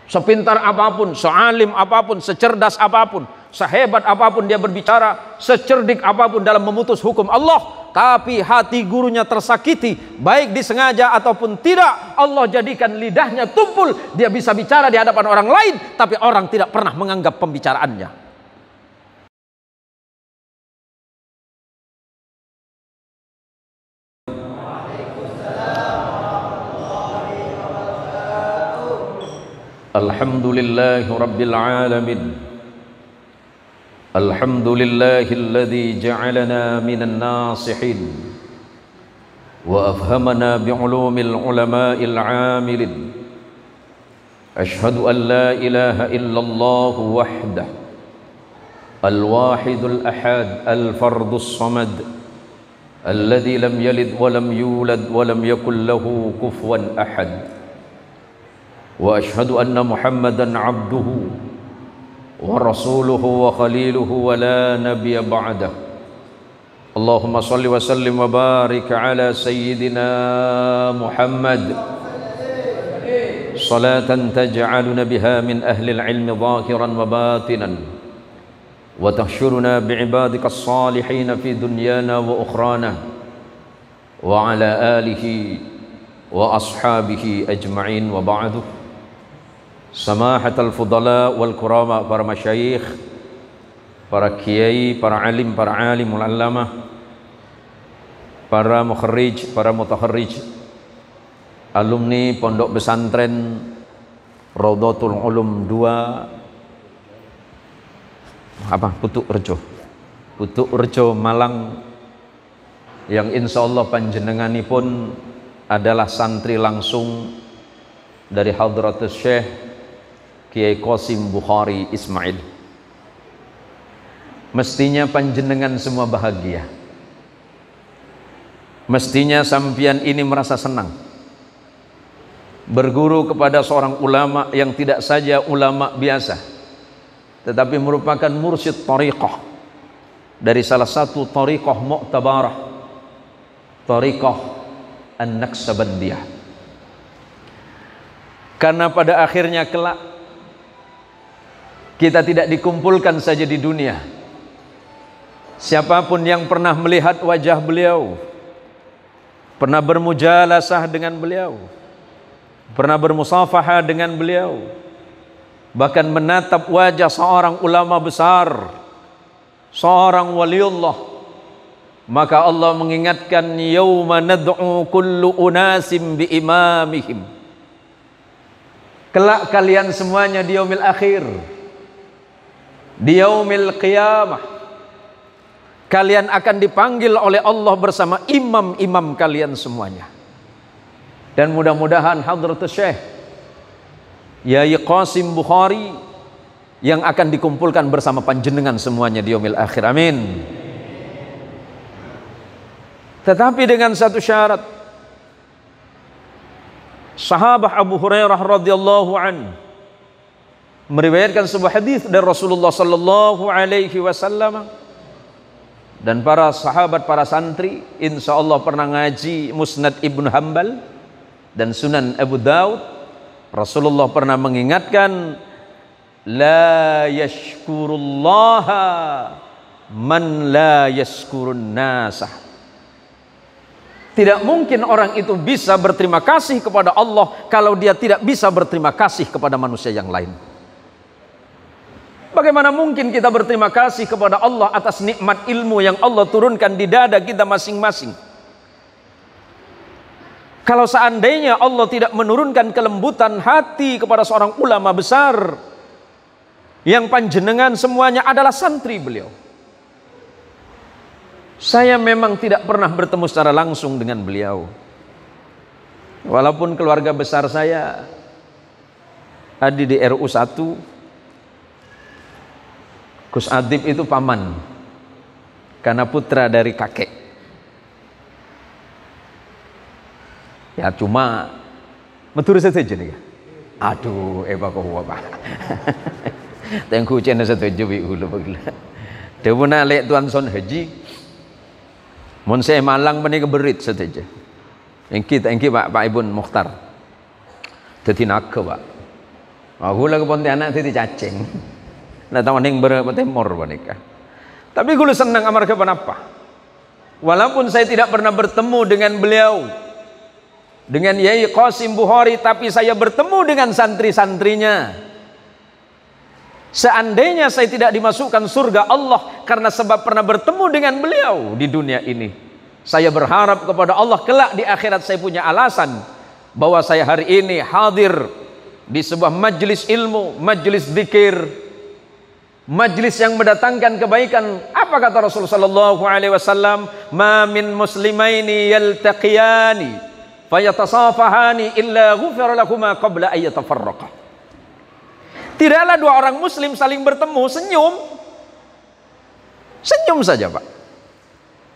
Sepintar apapun, sealim apapun, secerdas apapun, sehebat apapun dia berbicara, secerdik apapun dalam memutus hukum Allah, tapi hati gurunya tersakiti, baik disengaja ataupun tidak, Allah jadikan lidahnya tumpul, dia bisa bicara di hadapan orang lain, tapi orang tidak pernah menganggap pembicaraannya. Alhamdulillahi Rabbil Alamin. Alhamdulillahilladzi ja'alana minan nasihin wa afhamana bi'ulumil ulama'il 'amilin. Ashhadu an la ilaha illallah wahdah al-wahidul ahad al-fardus samad alladzi lam yalid wa lam yulad wa lam yakul lahu kufuwan ahad. Wa ashhadu anna Muhammadan abduhu wa rasuluhu wa khaliluhu wa la nabiyya ba'dah. Allahumma salli wa sallim wa barik ala sayyidina Muhammad salatan taj'aluna biha min ahli al-ilmi zahiran wa batinan wa tahsyuruna bi'ibadika as-salihin fi dunyana wa ukhrana wa ala alihi wa ashabihi ajma'in wa ba'du. Samahatul fudala wal kurama, para masyayikh, para kiai, para alim, para alimul allamah, para mukharrij, para mutakharrij, alumni pondok pesantren Raudhatul Ulum 2 Putuk Rejo Malang, yang insyaallah panjenenganipun adalah santri langsung dari Hadratus Syekh Kiai Qasim Bukhari Ismail. Mestinya panjenengan semua bahagia. Mestinya sampian ini merasa senang berguru kepada seorang ulama yang tidak saja ulama biasa, tetapi merupakan mursyid thariqah dari salah satu thariqah mu'tabarah, thariqah An-Naqsabandiyah. Karena pada akhirnya kelak kita tidak dikumpulkan saja di dunia. Siapapun yang pernah melihat wajah beliau, pernah bermujalasah dengan beliau, pernah bermusafahah dengan beliau, bahkan menatap wajah seorang ulama besar, seorang waliullah, maka Allah mengingatkan, yauma nad'u kullu unasim bi imamihim. Kelak kalian semuanya di yaumil akhir, di yaumil qiyamah, kalian akan dipanggil oleh Allah bersama imam-imam kalian semuanya. Dan mudah-mudahan Hadratus Syekh Yai Qasim Bukhari yang akan dikumpulkan bersama panjenengan semuanya di yaumil akhir. Amin. Tetapi dengan satu syarat. Sahabat Abu Hurairah radhiyallahu anhu meriwayatkan sebuah hadis dari Rasulullah sallallahu alaihi wasallam, dan para sahabat, para santri insyaallah pernah ngaji Musnad Ibnu Hanbal dan Sunan Abu Daud. Rasulullah pernah mengingatkan, la yashkurullaha man la yashkurun nasah. Tidak mungkin orang itu bisa berterima kasih kepada Allah kalau dia tidak bisa berterima kasih kepada manusia yang lain. Bagaimana mungkin kita berterima kasih kepada Allah atas nikmat ilmu yang Allah turunkan di dada kita masing-masing, kalau seandainya Allah tidak menurunkan kelembutan hati kepada seorang ulama besar yang panjenengan semuanya adalah santri beliau. Saya memang tidak pernah bertemu secara langsung dengan beliau, walaupun keluarga besar saya ada di RU 1. Gus Adib itu paman karena putra dari kakek. Ya cuma metur saja nih. Aduh, kok apa? Tengku channel setuju bi ulu bagla. Dewuna lek tuan son haji. Mun saya Malang meni keberit saja. Engki Pak Ibun Mukhtar. Dadi naga, Pak. Aku lah ke Pontianak itu cacing. Nah tahun yang bertemor menikah. Tapi gue senang amarga kenapa? Walaupun saya tidak pernah bertemu dengan beliau, dengan Yai Qasim Bukhari, tapi saya bertemu dengan santri-santrinya. Seandainya saya tidak dimasukkan surga Allah karena sebab pernah bertemu dengan beliau di dunia ini, saya berharap kepada Allah kelak di akhirat saya punya alasan bahwa saya hari ini hadir di sebuah majelis ilmu, majelis zikir, majelis yang mendatangkan kebaikan. Apa kata Rasulullah sallallahu alaihi wasallam? Ma min muslimaini yaltaqiyani fayatasafahani illa ghufira lahuma qabla ay yatafarraqa. Tidaklah dua orang muslim saling bertemu senyum saja, Pak.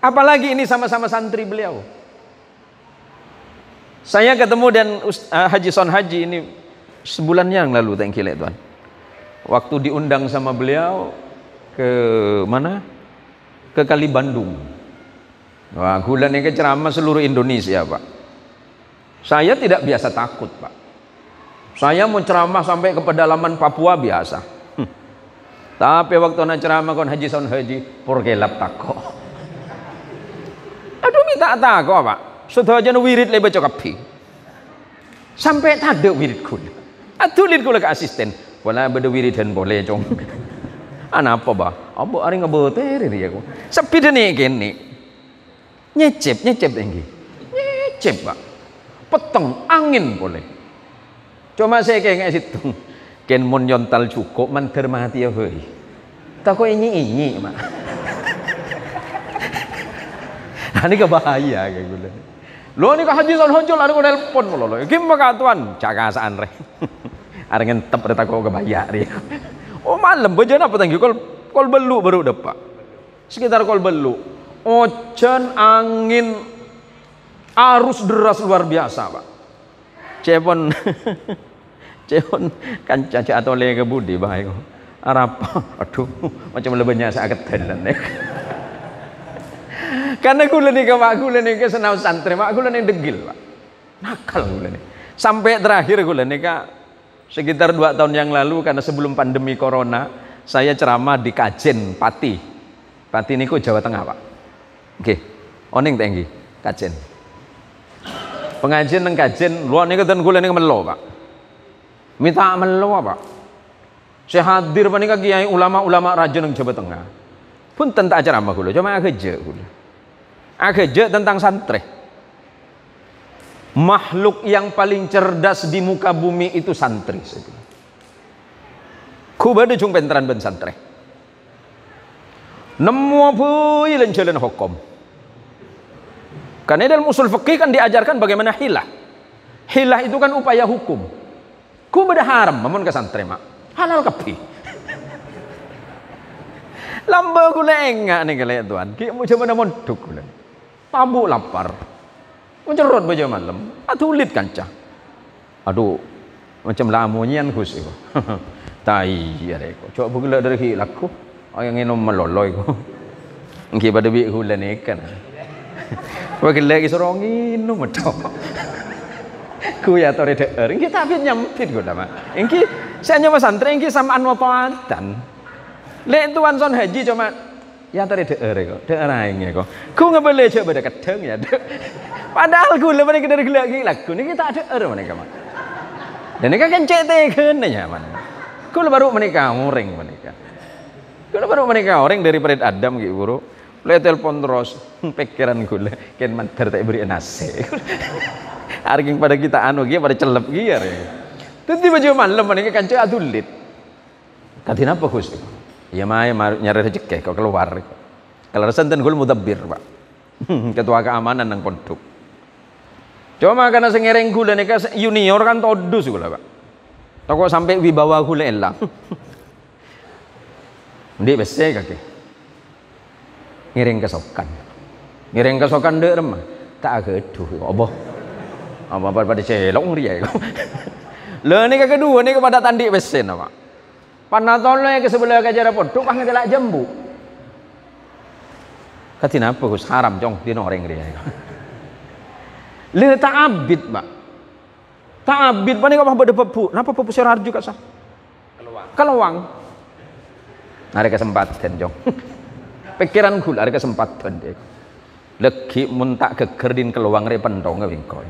Apalagi ini sama-sama santri beliau. Saya ketemu dan Haji Son Haji ini sebulan yang lalu, thank you Tuan. Waktu diundang sama beliau ke mana? Ke Kali Bandung. Wah, gulan ini ceramah seluruh Indonesia, Pak. Saya tidak biasa takut, Pak. Saya mau ceramah sampai ke pedalaman Papua biasa. Tapi waktu nak ceramah kon Haji Son Haji porgelap tako. Aduh minta tako, Pak. Sudah aja wirid le baca kapi. Sampai tak ada wirid kul. Atulit kul ke asisten. Wala beda wiridan boleh cong. Apa bah? Apa ari ngeboter dia aku. Sepi dene kene. Nyecep tinggi. Nyecep, Pak. Peteng angin boleh. Cuma saya kayak situ. Ken mun nyontal cukup manter mati ya heuy. Tak kok inyi mak. Nah ini bahaya kayak gitu. Lo ini Haji Son Haji ada kok nelpon lo. Gimana tuan? Cakasaan re. Are ngentep ada kok kebayar dia. Oh malam bejana apa tanggi kol belu baru depak. Sekitar kol belu. Ojan angin arus deras luar biasa, Pak. Cepon kanca atau lega budi bahaya kok. Arapa, aduh, macam lebihnya sakit tenan. Karena gula nih ke senau santri, mak gula nih degil, Pak. Nakal gula nih. Sampai terakhir gula nih Kak, sekitar 2 tahun yang lalu karena sebelum pandemi corona, saya ceramah di Kajen, Pati. Pati niku Jawa Tengah, Pak. Oke. Oning tinggi, Kajen. Pengajian nang Kajen, luar niku ten kula niku melo, Pak. Minta melo, Pak. Saya hadir panika kiai ulama-ulama raja nang Jawa Tengah. Pun tentang acara apa kula, cuma ageje kula. Ageje tentang santri. Makhluk yang paling cerdas di muka bumi itu santri. Kubade jung penteran ben santri. Nemu apa ilan jalan hukum. Karena dalam usul fikih kan diajarkan bagaimana hilah. Hilah itu kan upaya hukum. Ku beda haram mamun ke santri mak. Halal kapi. Lamba gula enggak nih kalian tuan. Ki mau coba namun duk gula. Tabu lapar. Mencerot baca malam. Atulit kancah. Aduh, macam lamunyian kus itu. Tai ya reko. Coba gula dari hilaku. Yang minum meloloy ko. Engki pada bi gula nih kan. Wakil lagi sorongin no macam. Ku ya tore deer. Engki tapi nyampit gue dah mak. Engki saya nyawa santri engki sama anu apaan. Lek tuan Son Haji cuma ya tore deer kok. Deer aing kok. Ku ngebele coba pada kedeng ya. Padahal ku le mereka dari gila ku ni kita deer mereka mak. Dan mereka kan cetekeun nya man. Ku baru menikah orang menikah. Ku baru menikah orang dari Pret Adam gitu bro. Le telepon terus pikiran gue ken mantar tak beri nasi. Arking pada kita anu dia pada celep giar ya. Tiba baju malam menikah kanca atulit. Katin apa Gus? Ya mai nyari rezeki kok keluar. Kalau santen gue mudabbir, Pak. Ketua keamanan nang pondok. Cuma karena sengereng gula nih junior kan todus gula, Pak. Toko sampai wibawa gula elang. Ndi bese kaki. Ngiring kesokan deh remah. Tak ageduh, apa pada celong dia. Lah ni kedua ni kepada tandi besen, Pak. Panatole ke sebelah kajara pondok pang ngelak jambu. Katina apa Gus haram jong di noreng dia. Le tak abid, Pak. Tabit panik apa beda pepu. Napa pepu serarju ka sah? Keluang. Ada kesempatan jong. Pikiran gula ada kesempatan dek. Legi mun tak gegerdin keluang re pendong ngewingkoy.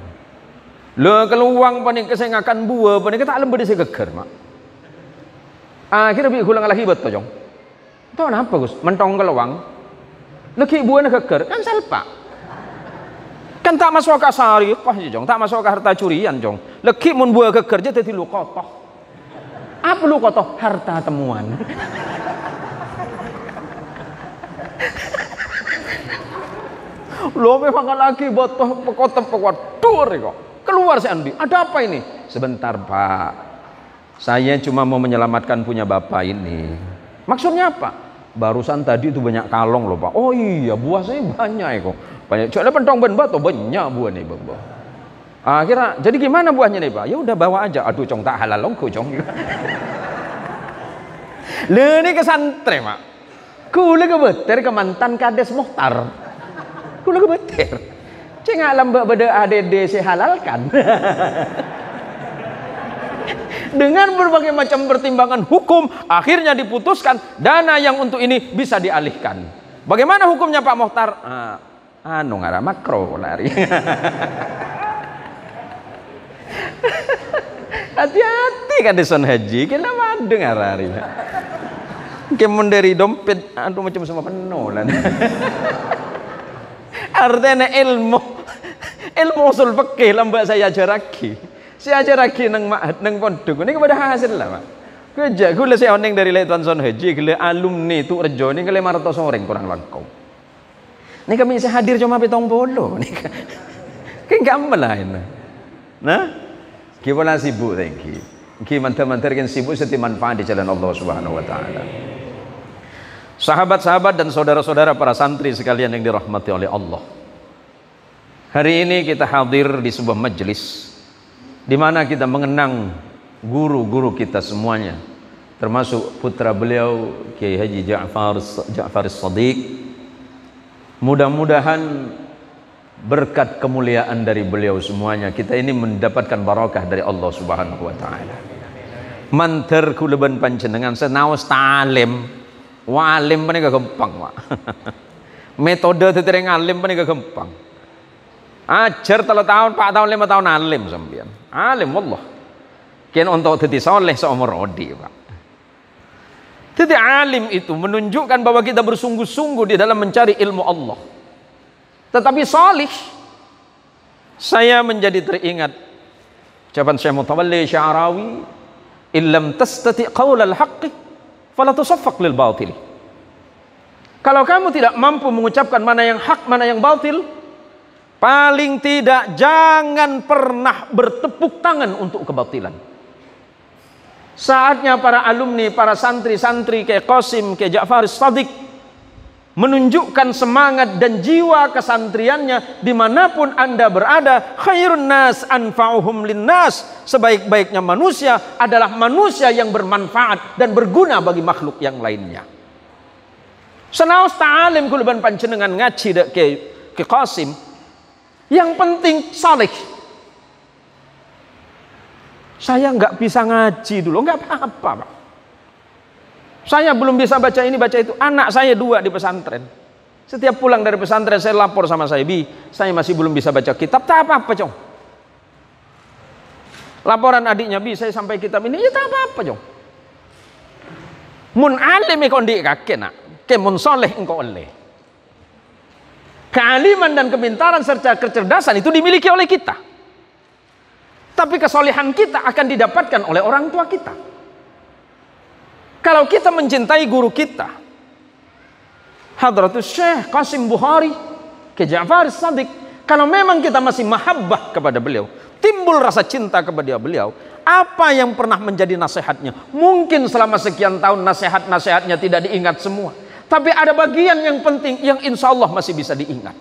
Le keluang panik kesengakan buah panik tak lembedi se geger mak. Akhirnya bi gula lagi bet jong. Tahu napa Gus? Mentong keluang. Legi buah geger kan selpa. Kan tak masuk ke sari, apa sih jong? Tak masuk ke harta curian jong. Legi mun buah geger jadi lukotoh. Apa lukotoh? Harta temuan. Lo memang lagi botoh pekotor kok. Keluar si Andi. Ada apa ini? Sebentar Pak. Saya cuma mau menyelamatkan punya bapak ini. Maksudnya apa? Barusan tadi itu banyak kalong loh Pak. Oh iya buah saya banyak kok. Banyak. Coba pentong ben batu banyak buah nih Bang. Akhirnya jadi gimana buahnya nih Pak? Ya udah bawa aja. Aduh cong tak halal longku cong. Le ini kesantre Mak. Kula kebeter ke mantan kades Muhtar. Kula kebeter. Cengak lambak beda ADD sehalalkan. Dengan berbagai macam pertimbangan hukum, akhirnya diputuskan dana yang untuk ini bisa dialihkan. Bagaimana hukumnya Pak Muhtar? Ngara makro lari. Hati-hati kan deson haji, kenapa dengar hari? Kemun dari dompet, aduh macam semua penuh lah. Artinya ilmu usul fikih lambak saya ajaraki. Saya ajaraki nang ma'had nang pondok. Ini kepada hasil lah, Pak. Kerja gula saya oning dari Letuan Son Haji, gula alumni tu rejo ni gula 500 orang kurang langkau. Ini kami saya hadir cuma 70. Ni kan gampang lah ini. Nah, kita sibuk lagi. Kita mantar-mantar kan sibuk setiap manfaat di jalan Allah Subhanahu Wa Taala. Sahabat-sahabat dan saudara-saudara para santri sekalian yang dirahmati oleh Allah. Hari ini kita hadir di sebuah majelis di mana kita mengenang guru-guru kita semuanya, termasuk putra beliau Kiai Haji Ja'far As-Shadiq. Mudah-mudahan berkat kemuliaan dari beliau semuanya kita ini mendapatkan barakah dari Allah Subhanahu Wa Taala. Manter kuleban panjenengan senaos talim. Walim paling gak gampang Pak. Metode tetering alim paling gak gampang. Ajar 3 tahun, 4 tahun, 5 tahun alim sampean. Alim wallah. Kian untuk jadi soleh seumur odi Pak. Jadi alim itu menunjukkan bahwa kita bersungguh-sungguh di dalam mencari ilmu Allah. Tetapi salih, saya menjadi teringat ucapan Syekh Mutawalli Sya'rawi, illam tastati qaulal haqqi fala tusaffaq lil batil. Kalau kamu tidak mampu mengucapkan mana yang hak, mana yang batil, paling tidak jangan pernah bertepuk tangan untuk kebatilan. Saatnya para alumni, para santri-santri kayak Qasim, kayak Ja'far As-Shadiq menunjukkan semangat dan jiwa kesantriannya dimanapun anda berada. Khairun nas anfa'uhum linnas. Sebaik-baiknya manusia adalah manusia yang bermanfaat dan berguna bagi makhluk yang lainnya. Senaos ta'alim kuluban panjenengan ngaji ke Qasim, yang penting saleh. Saya nggak bisa ngaji dulu, nggak apa-apa Pak. Saya belum bisa baca ini baca itu. Anak saya 2 di pesantren. Setiap pulang dari pesantren saya lapor sama saya, Bi, saya masih belum bisa baca kitab. Tak apa-apa Cong. Laporan adiknya, Bi, saya sampai kitab ini. Ya tak apa-apa Cong. Mun alim ikon di kakek nak, ke mun soleh engkau oleh. Kealiman dan kepintaran serta kecerdasan itu dimiliki oleh kita. Tapi kesolehan kita akan didapatkan oleh orang tua kita. Kalau kita mencintai guru kita, Hadratus Syekh Qasim Bukhari, ke Ja'far As-Shadiq, kalau memang kita masih mahabbah kepada beliau, timbul rasa cinta kepada beliau, apa yang pernah menjadi nasihatnya? Mungkin selama sekian tahun nasihat-nasihatnya tidak diingat semua, tapi ada bagian yang penting yang insya Allah masih bisa diingat.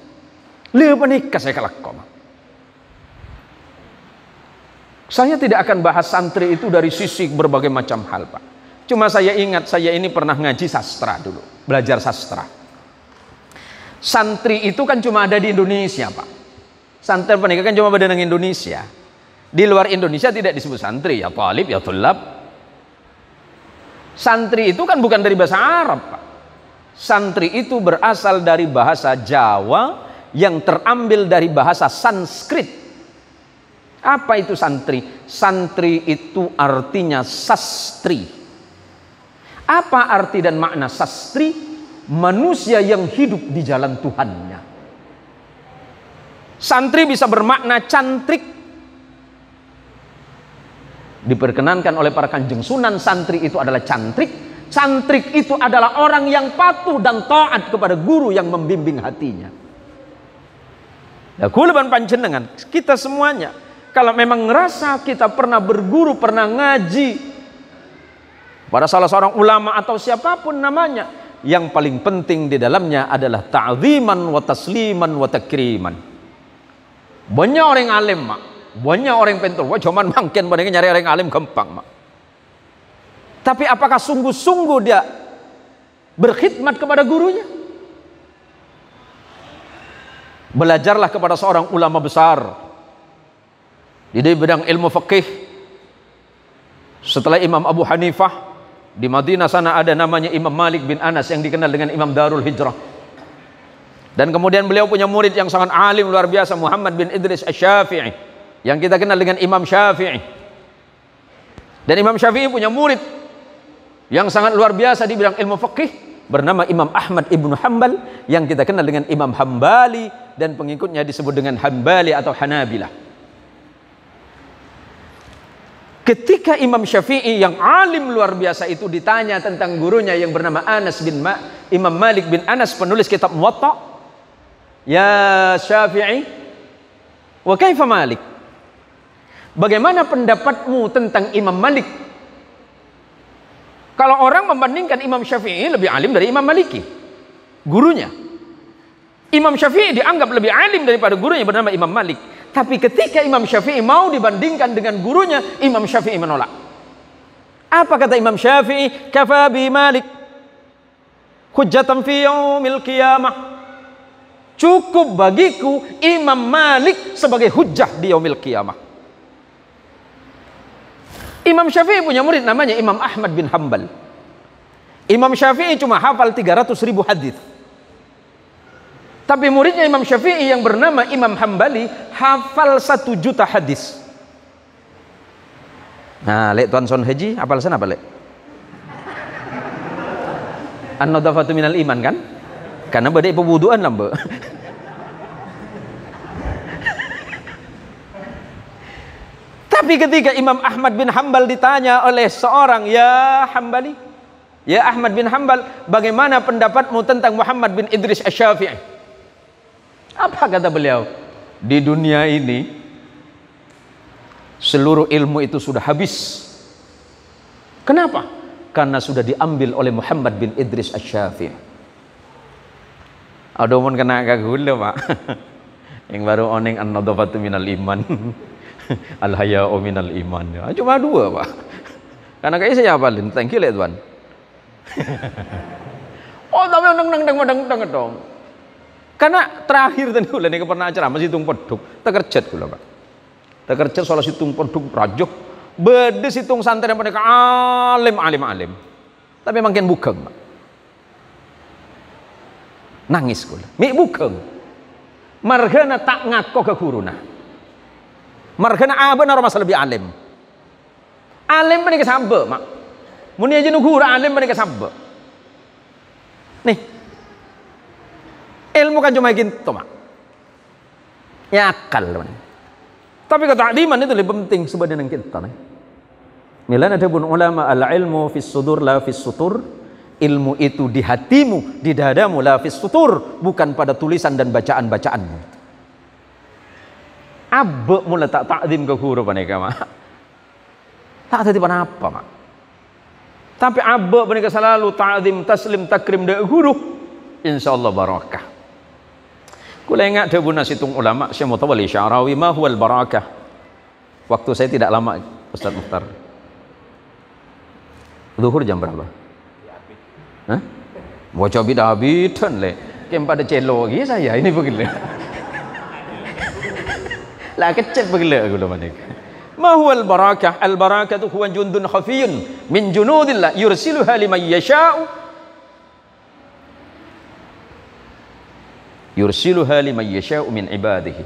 Lihat menikah saya kelakom. Saya tidak akan bahas santri itu dari sisi berbagai macam hal Pak. Cuma saya ingat, saya ini pernah ngaji sastra dulu, belajar sastra. Santri itu kan cuma ada di Indonesia Pak. Santri pendidikan kan cuma ada di Indonesia. Di luar Indonesia tidak disebut santri, ya talib, ya tulab. Santri itu kan bukan dari bahasa Arab, Pak. Santri itu berasal dari bahasa Jawa yang terambil dari bahasa Sanskrit. Apa itu santri? Santri itu artinya sastri. Apa arti dan makna sastri? Manusia yang hidup di jalan Tuhannya. Santri bisa bermakna cantrik. Diperkenankan oleh para kanjeng Sunan, santri itu adalah cantrik. Cantrik itu adalah orang yang patuh dan taat kepada guru yang membimbing hatinya. Ya, kuleban panjenengan, kita semuanya, kalau memang ngerasa kita pernah berguru, pernah ngaji pada salah seorang ulama atau siapapun namanya, yang paling penting di dalamnya adalah ta'ziman wa tasliman wa takriman. Banyak orang alim, Mak. Banyak orang pintar. Wah, cuman makin bandingin nyari orang alim gampang, Mak. Tapi apakah sungguh-sungguh dia berkhidmat kepada gurunya? Belajarlah kepada seorang ulama besar di bidang ilmu fikih. Setelah Imam Abu Hanifah, di Madinah sana ada namanya Imam Malik bin Anas yang dikenal dengan Imam Darul Hijrah. Dan kemudian beliau punya murid yang sangat alim luar biasa, Muhammad bin Idris Asy-Syafi'i, yang kita kenal dengan Imam Syafi'i. Dan Imam Syafi'i punya murid yang sangat luar biasa di bidang ilmu fikih, bernama Imam Ahmad ibnu Hanbal, yang kita kenal dengan Imam Hambali, dan pengikutnya disebut dengan Hambali atau Hanabilah. Ketika Imam Syafi'i yang alim luar biasa itu ditanya tentang gurunya yang bernama Imam Malik bin Anas, penulis kitab Muwatta, "Ya Syafi'i, wa kaifa Malik?" Bagaimana pendapatmu tentang Imam Malik? Kalau orang membandingkan Imam Syafi'i lebih alim dari Imam Maliki, gurunya. Imam Syafi'i dianggap lebih alim daripada gurunya bernama Imam Malik. Tapi ketika Imam Syafi'i mau dibandingkan dengan gurunya, Imam Syafi'i menolak. Apa kata Imam Syafi'i? "Kafa bi Malik hujjatan fi yaumil qiyamah." Cukup bagiku Imam Malik sebagai hujjah di yaumil qiyamah. Imam Syafi'i punya murid namanya Imam Ahmad bin Hanbal. Imam Syafi'i cuma hafal 300.000 hadis. Tapi muridnya Imam Syafi'i yang bernama Imam Hambali hafal 1 juta hadis. Nah, lek Tuan Son Haji hafal sana apa lek? An-nadhafatu minal iman kan? Karena badai pewuduan lah, Mbak. Tapi ketika Imam Ahmad bin Hanbal ditanya oleh seorang, "Ya Hambali, ya Ahmad bin Hanbal, bagaimana pendapatmu tentang Muhammad bin Idris Asy-Syafi'i?" Apa kata beliau? Di dunia ini seluruh ilmu itu sudah habis. Kenapa? Karena sudah diambil oleh Muhammad bin Idris Asy-Syafi'i. Ada mun kena kagula, Pak. Yang baru oneng an-nadhafatu minal iman. Al-haya'u minal iman. Cuma 2, Pak. Karena kayaknya saya hafalin. Thank you, Tuan. Oh, tapi nang dong. Karena terakhir tadi kula nek pernah acara masih hitung peduk, tekerjet kula, Pak. Tekerjet soal situng peduk rajuk, bede situng santri mereka alim. Tapi makin bugeng, Pak. Nangis kula. Mi bugeng. Margana tak ngako ke guruna. Margana benar masa lebih alim. Alim menika sambe, Mak. Muni aja nugur alim menika sambe. Nih, ilmu kan cuma gitu, Mak. Ya akal, teman. Tapi ketakdiman itu lebih penting sebenarnya kita. Milan ada pun ulama al-ilmu fis sudur la fis sutur. Ilmu itu di hatimu, di dadamu, la fis sutur, bukan pada tulisan dan bacaan-bacaanmu. Abbe mula tak takdim ke guru paneka, Mak. Tak tadi apa, Mak. Tapi abbe paneka selalu takdim, taslim, takrim dari guru. Insyaallah barakah. Kula ingat debuna situng ulama Syekh Mutawalli Sya'rawi, ma huwal barakah. Waktu saya tidak lama, Ustaz Mukhtar. Zuhur jam berapa? Hah? Mau coba bidan le. Kem pada celo lagi saya ini begini. Lah kecil begini aku lho manik. Ma huwal barakah? Al barakatu huwa jundun khafiyun min junudillah yursiluha liman yasha'u min ibadihi.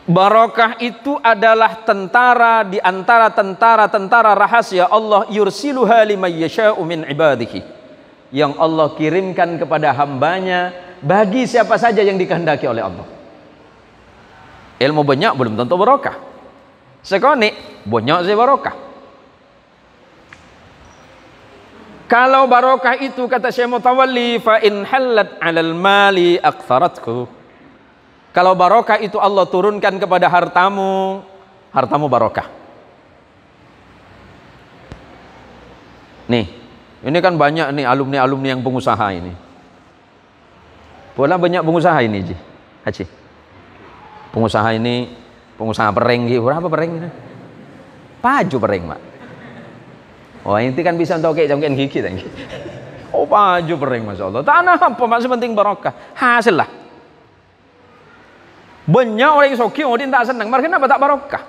Barakah itu adalah tentara di antara tentara rahasia Allah, yursiluha liman yasha'u min ibadihi, yang Allah kirimkan kepada hambanya bagi siapa saja yang dikehendaki oleh Allah. Ilmu banyak belum tentu barakah. Sekoni banyak sih barokah. Kalau barokah itu kata Syekh Mutawalli, fa in halat 'alal mali aktharatku. Kalau barokah itu Allah turunkan kepada hartamu, hartamu barokah. Nih, ini kan banyak nih alumni yang pengusaha ini. Pola banyak pengusaha ini, Haji. Pengusaha ini, pengusaha pereng gitu. Berapa pereng ini? Paju pereng, Mak. Oh, ini kan bisa untuk cangkir gigi tadi. Oh, paju pereng, Masya Allah. Tanah apa, Mak, sepenting barokah. Hasil lah. Banyak orang yang soki, orang tak senang. Mereka kenapa tak barokah?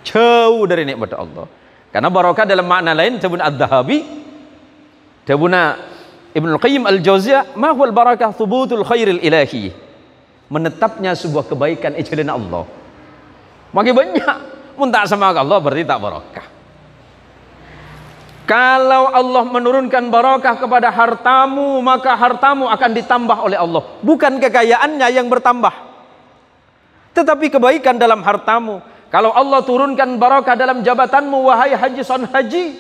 Jauh dari nikmat Allah. Karena barokah dalam makna lain, Ibnu Adz-Dzahabi, Ibnu Qayyim Al-Jauziyah, ma huwal barakah thubutul khairil ilahi. Menetapnya sebuah kebaikan ijalan Allah. Makin banyak mun tak sama Allah berarti tak barakah. Kalau Allah menurunkan barakah kepada hartamu, maka hartamu akan ditambah oleh Allah. Bukan kekayaannya yang bertambah, tetapi kebaikan dalam hartamu. Kalau Allah turunkan barakah dalam jabatanmu, wahai haji son haji,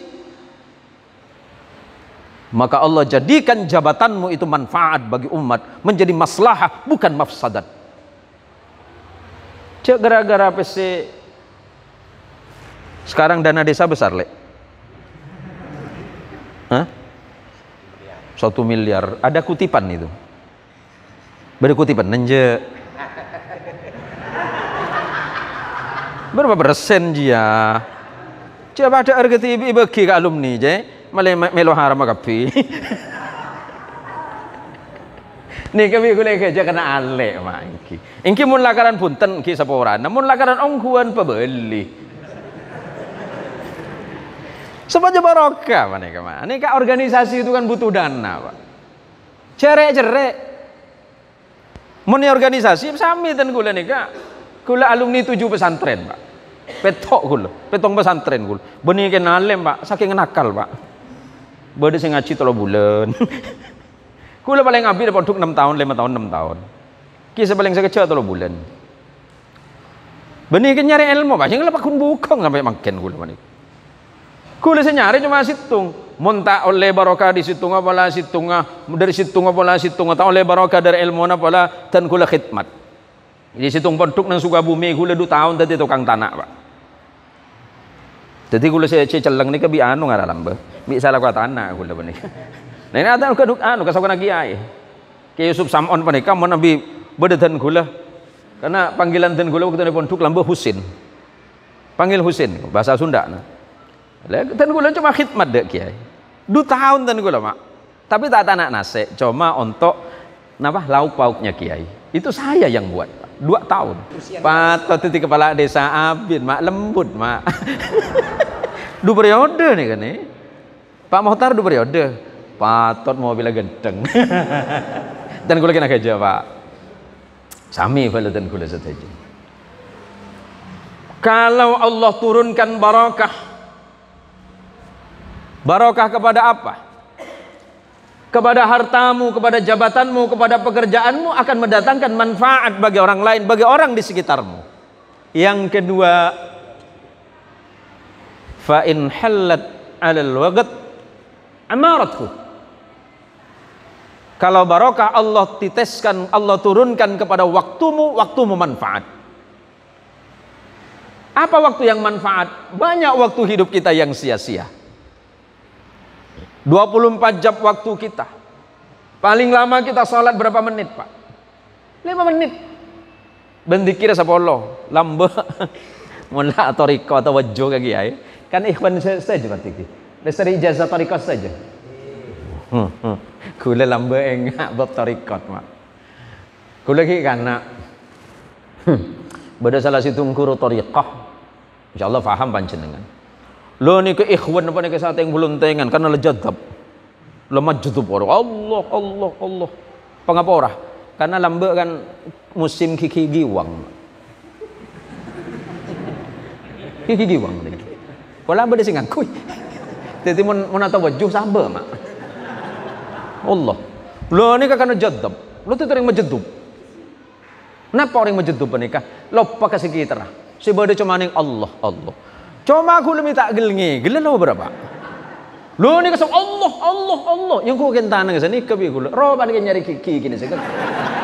maka Allah jadikan jabatanmu itu manfaat bagi umat, menjadi maslahah bukan mafsadat. Cek gara-gara PC sekarang dana desa besar, Le. Hah? 1 miliar. Ada kutipan itu. Ada kutipan nenje. Berapa persen dia? Coba ada harga TV bagi ke alumni je. Melo haram kapi. Nih kami gule kerja kena alek mak ingki. Ingki mun lakaran punten ki saporan. Namun lakaran ongkuan pebeli. Sebagai barokah mana kemana? Ini kak organisasi itu kan butuh dana, Pak. Cerek. Mun organisasi sami ten gula nih kak. Gula alumni 7 pesantren, Pak. Petok gula, petong pesantren gula. Benih kenalem, Pak. Saking nakal, Pak. Bade sing ngaji 3 bulan. Kula paling abi dapat untuk 6 tahun, 5 tahun, 6 tahun. Kisah paling sekecil 3 bulan. Benih kan nyari ilmu, Pak. Yang lepak kun bukong sampai makin kula manik. Kula nyari cuma situng. Monta oleh barokah di situng apalah situngah, dari situng apalah situng, tak oleh barokah dari ilmu apalah, dan kula khidmat. Di situng pondok nang Sukabumi kula 2 tahun tadi tukang tanah, Pak. Jadi kula saya celeng ni ke bi anu ngaralam be. Bi salah kuat tanah kula benih. Nah ini ada anu kasaukan kiai. Kiai Yusuf Sam'on panika mun nabi bededan kula. Karena panggilan den kula waktu di pondok lambe Husin. Panggil Husin bahasa Sunda. Lah den kula cuma khidmat dek kiai. 2 tahun den kula, Mak. Tapi tak tanah nase, cuma untuk napa lauk pauknya kiai. Itu saya yang buat, Pak. 2 tahun. Patut titik kepala desa Abin, Mak, lembut, Mak. 2 periode nih kan nih. Pak Mohtar 2 periode. Patut mau bila gendeng. Dan kula kena kerja, Pak. Sami bala dan kula saja. Kalau Allah turunkan barakah. Barakah kepada apa? Kepada hartamu, kepada jabatanmu, kepada pekerjaanmu akan mendatangkan manfaat bagi orang lain, bagi orang di sekitarmu. Yang kedua, fa in halat 'alal waqt amaratku. Kalau barakah Allah titeskan, Allah turunkan kepada waktumu, waktumu manfaat. Apa waktu yang manfaat? Banyak waktu hidup kita yang sia-sia. 24 jam waktu kita. Paling lama kita sholat berapa menit, Pak? 5 menit. Bendikir sapolo, lamba. Mula toriko atau wajo kaki ya. Kan ikhwan saja berarti. Dari ijazah toriko saja. Kula lamba enggak bab torikot, Mak. Kula ki kana Bada salah situ ngkuru tariqah. Insyaallah paham panjenengan. Lo ni ke ikhwan apa ni ke sateng buluntengan karena lejadab. Lo majdub orang. Allah Allah Allah. Pangapa ora? Karena lambe kan musim kiki giwang. Kiki giwang lagi. Kalau lambe sing ngakui. Jadi mun atau wajah sabar mak. Allah. Lo ni kan jadab. Lo tu orang majdub. Kenapa orang majdub nikah? Lupa kasih kita. Sebab cuma ning Allah Allah. Cuma aku lebih tak gelngi. Gila lo berapa? Lo ni kasih Allah Allah Allah. Yang ku kentan ke sini kebi aku. Roba ni nyari kiki gini sekali.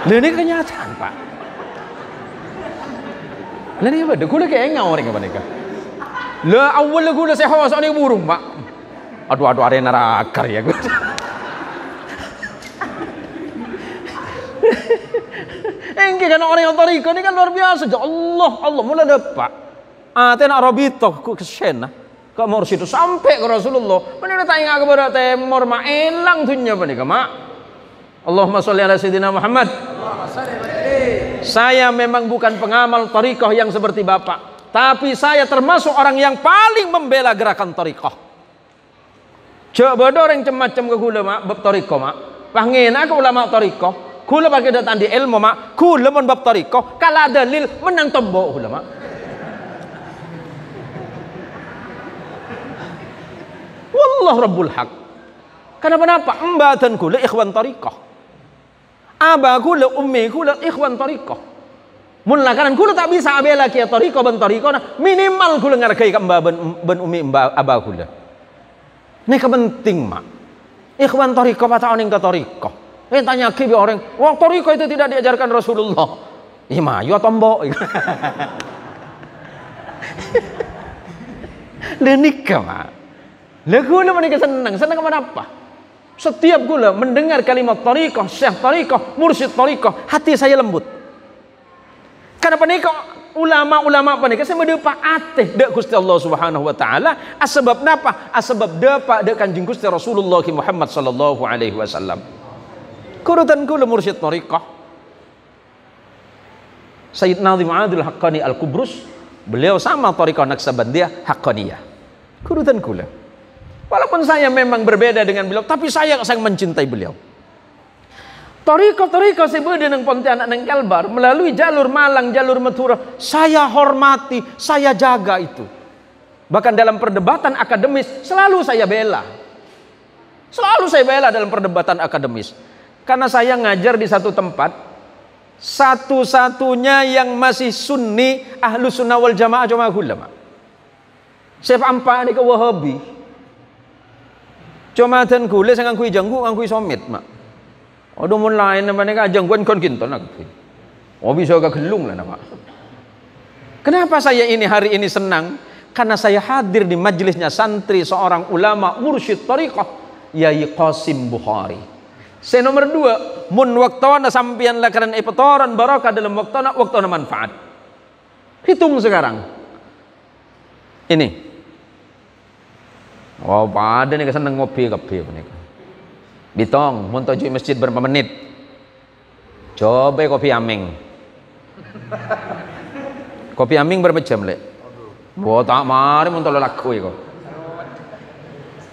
Lo ni kenyataan pak. Lo ni apa? Aku lagi engau orang apa nikah. Lo awal aku dah sehawa soal ni burung pak. Aduh ada narakar ya gue. Engke kan orang yang tarika ini kan luar biasa. Allah Allah mulai dapat. Tena Arabito ku kesena ke mursyid sampai ke Rasulullah. Benar tak ingat kepada temor mak elang dunia panika mak. Allahumma sholli ala sayyidina Muhammad. Saya memang bukan pengamal tarikah yang seperti Bapak, tapi saya termasuk orang yang paling membela gerakan tarikah. Coba orang macam-macam ke kula mak bab tarikah mak. Pangena ke ulama tarikah. Kula pakai datang di ilmu mak, kula mon bab tarikah, kala dalil menang tombok kula mak. Wallah Rabbul Haq. Kenapa? Embatan kula ikhwan tarikah. Aba kula ummi kula ikhwan tarikah. Mun lakaran kula tak bisa abela kia tarikah ban tarikah nah, minimal kula ngargai ka mbah ben ummi mbah aba kula. Ini penting mak. Ikhwan tarikah patah oning ka tarikah. Tanya ke orang, wah tarikah itu tidak diajarkan Rasulullah. Ima, yo tombok. Lenika mak. Gula menikah senang kenapa? Setiap gula mendengar kalimat tarikah, syekh tarikah, mursyid tarikah, hati saya lembut. Karena penikah ulama-ulama penikah saya mendepak ateh dek Gusti Allah Subhanahu wa taala. Asbab napa? Asbab depak dek Kanjeng Gusti Rasulullah Muhammad sallallahu alaihi wasallam. Kurutan kula mursyid tariqah Sayyid Nazim Adil Haqqani Al-Kubrus, beliau sama tariqah Naqsabandiyah Haqqaniyah. Kurutan kula. Walaupun saya memang berbeda dengan beliau, tapi saya sangat mencintai beliau. Tariqah sebeda nang Pontianak nang Kalbar melalui jalur Malang, jalur Madura, saya hormati, saya jaga itu. Bahkan dalam perdebatan akademis selalu saya bela. Selalu saya bela dalam perdebatan akademis. Karena saya ngajar di satu tempat, satu-satunya yang masih sunni ahlu sunnah wal jamaah cuma ulama. Saya ampa ni ke Wahabi. Cuma dan kule saya ngangkui janggu, ngangkui somit mak. Aduh mun lain namanya ka jangguan kon kinton nak. Oh bisa ke gelung lah nama. Kenapa saya ini hari ini senang? Karena saya hadir di majelisnya santri seorang ulama mursyid tariqah Yai Qasim Bukhari. Saya nomor 2, mun waktana sampian lakaran ipetoran barakah dalam waktana manfaat. Hitung sekarang. Ini. Oh, pada nih keseneng ngopi kabeh menika. Bitong, mun tuju masjid berapa menit? Coba kopi aming. Kopi aming berapa jam, Lek? Bo tak mari mun tolo laku iku.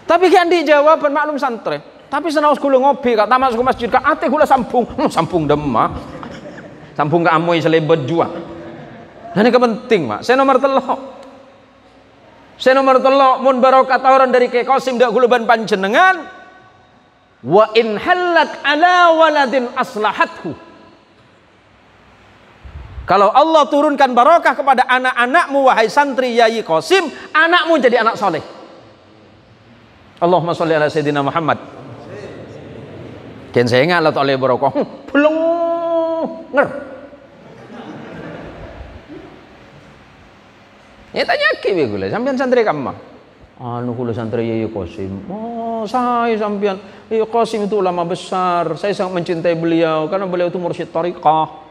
Tapi kan di jawaban maklum santri. Tapi senaus kula ngopi kak tamas ke masjid kak ate kula sampung sampung demah sampung ke amoy selebet jua. Dan ini penting mak. Saya nomor telok mun barokah orang dari Kiai Qasim dak kula ban panjenengan wa in halat ala waladin aslahathu. Kalau Allah turunkan barokah kepada anak-anakmu wahai santri Yai Qasim, anakmu jadi anak soleh. Allahumma sholli ala sayyidina Muhammad. Ken saya ingat lah oleh barokah. Belum nger. Ya tanya ke gula, sampean santri kamu. Anu kula santri Yai Qasim. Oh, saya sampean Yai Qasim itu ulama besar. Saya sangat mencintai beliau karena beliau itu mursyid tariqah.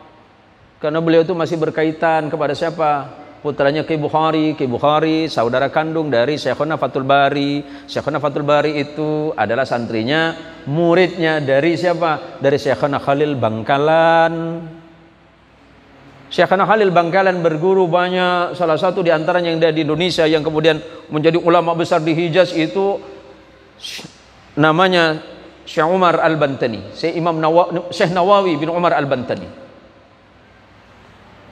Karena beliau itu masih berkaitan kepada siapa? Putranya Ki Bukhari, saudara kandung dari Syekhona Fathul Bari. Syekhona Fathul Bari itu adalah santrinya, muridnya dari siapa? Dari Syekhona Khalil Bangkalan. Syekhana Khalil Bangkalan berguru banyak, salah satu di antaranya yang ada di Indonesia yang kemudian menjadi ulama besar di Hijaz itu namanya Syekh Umar Al-Bantani, Syekh Nawawi bin Umar Al-Bantani.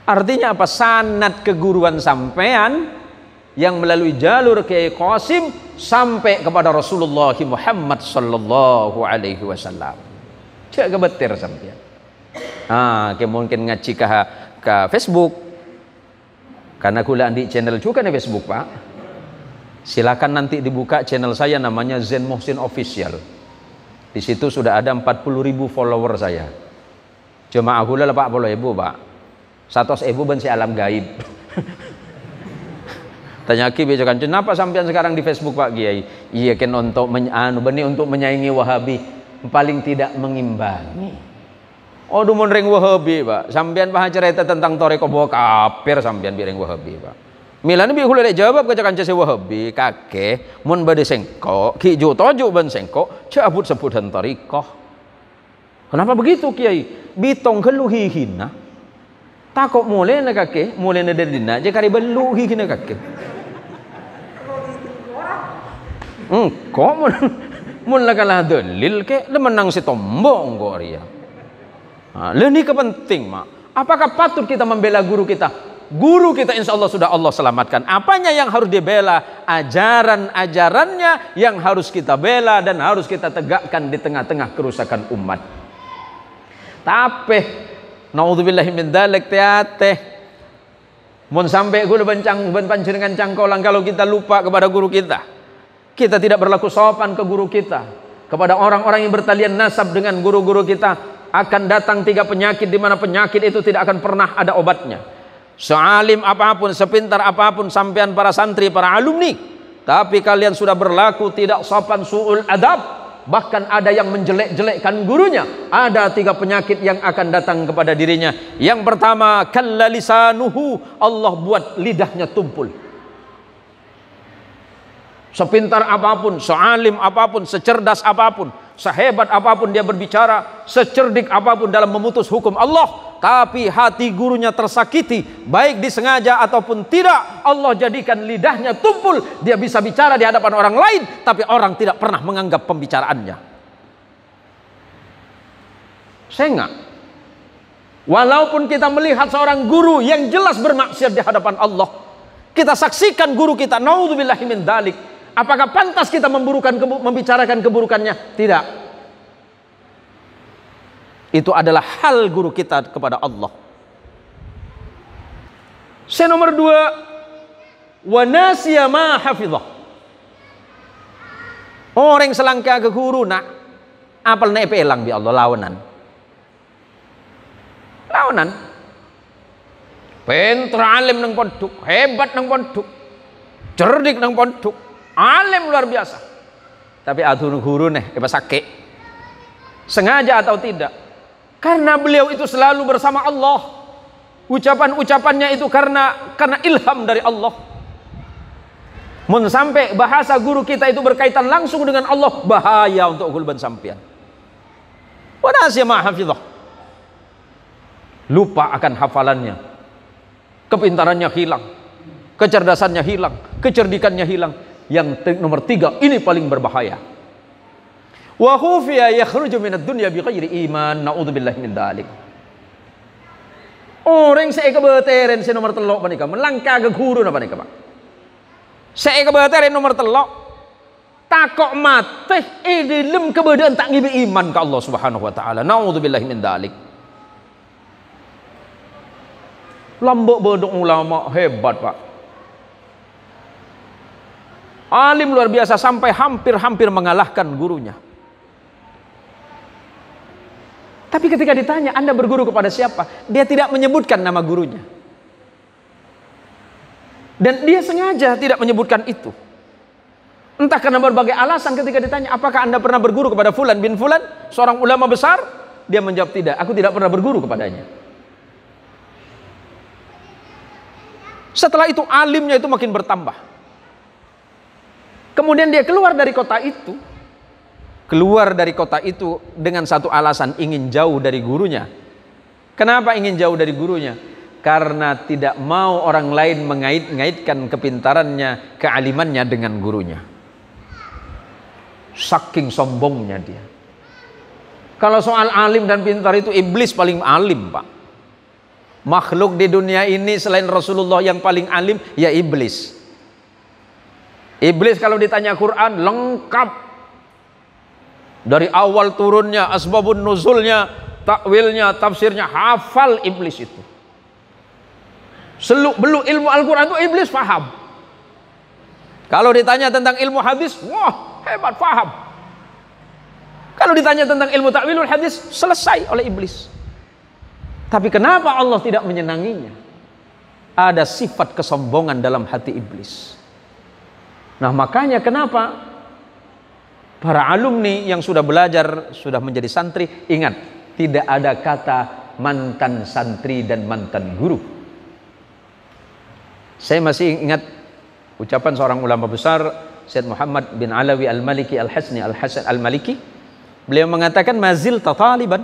Artinya apa? Sanad keguruan sampean yang melalui jalur Kiai Qasim sampai kepada Rasulullah Muhammad sallallahu alaihi wasallam. Cek kebetir sampean. Mungkin ngaji ke Facebook. Karena kula di channel juga di Facebook, Pak. Silakan nanti dibuka channel saya namanya Zen Muhsin Official. Di situ sudah ada 40.000 follower saya. Cuma aku lah 40.000, Pak. 100.000 ben si alam gaib. Tanya Ki bejokan, kenapa sampean sekarang di Facebook, Pak Kiai? Iya kan untuk untuk menyaingi Wahabi, paling tidak mengimbangi. Oh dumun ring Wahabi, Pak. Sampean paham cerita tentang toreko bawa kafir sampean bi ring Wahabi, Pak. Milane bi kula jawab ke kanca se Wahabi, kakek mun bade sengko, ki jo tojo ban sengko, cabut sebutan torikoh. Kenapa begitu, Kiai? Bitong keluhi hina. Takok mulai na kakek, mulai na dari dina, je kari belu hina kakek. Kok mun lakalah dalil ke, le menang si tombong goria. Ini kepenting, Mak. Apakah patut kita membela guru kita? Guru kita insya Allah sudah Allah selamatkan. Apanya yang harus dibela? Ajaran-ajarannya yang harus kita bela dan harus kita tegakkan di tengah-tengah kerusakan umat. Tapi naudzubillahi min dzalik teh. Mun sampai guru panjenengan cangkolang kalau kita lupa kepada guru kita. Kita tidak berlaku sopan ke guru kita. Kepada orang-orang yang bertalian nasab dengan guru-guru kita, akan datang 3 penyakit di mana penyakit itu tidak akan pernah ada obatnya. Sealim apapun, sepintar apapun sampean para santri, para alumni, tapi kalian sudah berlaku tidak sopan, su'ul adab, bahkan ada yang menjelek-jelekkan gurunya, ada 3 penyakit yang akan datang kepada dirinya. Yang pertama, kalla lisanuhu, Allah buat lidahnya tumpul. Sepintar apapun, sealim apapun, secerdas apapun, sehebat apapun dia berbicara, secerdik apapun dalam memutus hukum Allah, tapi hati gurunya tersakiti, baik disengaja ataupun tidak, Allah jadikan lidahnya tumpul. Dia bisa bicara di hadapan orang lain, tapi orang tidak pernah menganggap pembicaraannya. Sengak. Walaupun kita melihat seorang guru yang jelas bermaksiat di hadapan Allah, kita saksikan guru kita, naudzubillahi min dzalik. Apakah pantas kita membicarakan keburukannya? Tidak. Itu adalah hal guru kita kepada Allah. Nomor 2, wa nasiya ma hafizah. Orang selangka ke guru nak apal na elang bi Allah lawanan. Pinter alim nang pondok, hebat nang pondok, cerdik nang pondok. Alim luar biasa, tapi atur guru nih sakit, sengaja atau tidak, karena beliau itu selalu bersama Allah, ucapan-ucapannya itu karena ilham dari Allah. Mun sampai bahasa guru kita itu berkaitan langsung dengan Allah, bahaya untuk gulban sampian. Wa nasiya ma hafizah, lupa akan hafalannya, kepintarannya hilang, kecerdasannya hilang, kecerdikannya hilang. Yang nomor 3, ini paling berbahaya. Wa khufiya yakhruju minad dunya bighairi iman, naudzubillahi min dzalik. Orang saya kebeteren si nomor 3 panika, melangkah ke guru napa nika, Pak. Saya kebeteren nomor 3, takok mate idilem kebedean tak ngibi iman ke Allah Subhanahu wa taala. Naudzubillahi min dzalik. Lambok bodok ulama hebat, Pak. Alim luar biasa sampai hampir mengalahkan gurunya. Tapi ketika ditanya, Anda berguru kepada siapa? Dia tidak menyebutkan nama gurunya. Dan dia sengaja tidak menyebutkan itu. Entah karena berbagai alasan ketika ditanya, apakah Anda pernah berguru kepada Fulan bin Fulan, seorang ulama besar? Dia menjawab tidak, aku tidak pernah berguru kepadanya. Setelah itu alimnya itu makin bertambah. Kemudian dia keluar dari kota itu. Keluar dari kota itu dengan satu alasan, ingin jauh dari gurunya. Kenapa ingin jauh dari gurunya? karena tidak mau orang lain mengait-ngaitkan kepintarannya, kealimannya dengan gurunya. Saking sombongnya dia. Kalau soal alim dan pintar itu iblis paling alim, Pak. Makhluk di dunia ini selain Rasulullah yang paling alim ya iblis. Iblis kalau ditanya Quran lengkap. Dari awal turunnya, asbabun nuzulnya, takwilnya, tafsirnya, hafal iblis itu. Seluk-beluk ilmu Al-Quran itu iblis paham. Kalau ditanya tentang ilmu hadis, wah hebat paham. Kalau ditanya tentang ilmu takwilul hadis, selesai oleh iblis. Tapi kenapa Allah tidak menyenanginya? Ada sifat kesombongan dalam hati iblis. Nah makanya kenapa para alumni yang sudah belajar, sudah menjadi santri, ingat, tidak ada kata mantan santri dan mantan guru. Saya masih ingat ucapan seorang ulama besar, Syed Muhammad bin Alawi Al-Maliki Al-Hasni Al-Hasan Al-Maliki. Beliau mengatakan, mazil tataliban,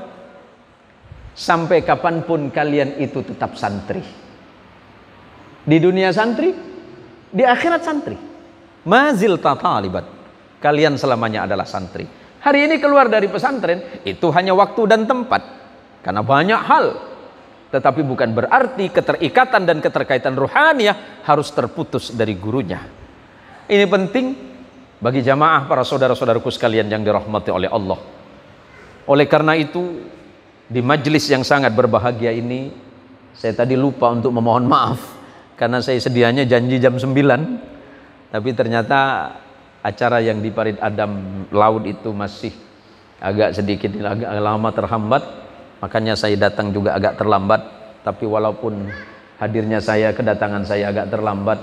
sampai kapanpun kalian itu tetap santri. Di dunia santri, di akhirat santri. Mazil tataliban, kalian selamanya adalah santri. Hari ini keluar dari pesantren, itu hanya waktu dan tempat. Karena banyak hal. Tetapi bukan berarti keterikatan dan keterkaitan ruhaniyah harus terputus dari gurunya. Ini penting bagi jamaah para saudara-saudaraku sekalian yang dirahmati oleh Allah. Oleh karena itu, di majelis yang sangat berbahagia ini, saya tadi lupa untuk memohon maaf karena saya sedianya janji jam 9, tapi ternyata acara yang di Parit Adam Laut itu masih agak sedikit agak lama terhambat. Makanya saya datang juga agak terlambat. Tapi walaupun hadirnya saya, kedatangan saya agak terlambat,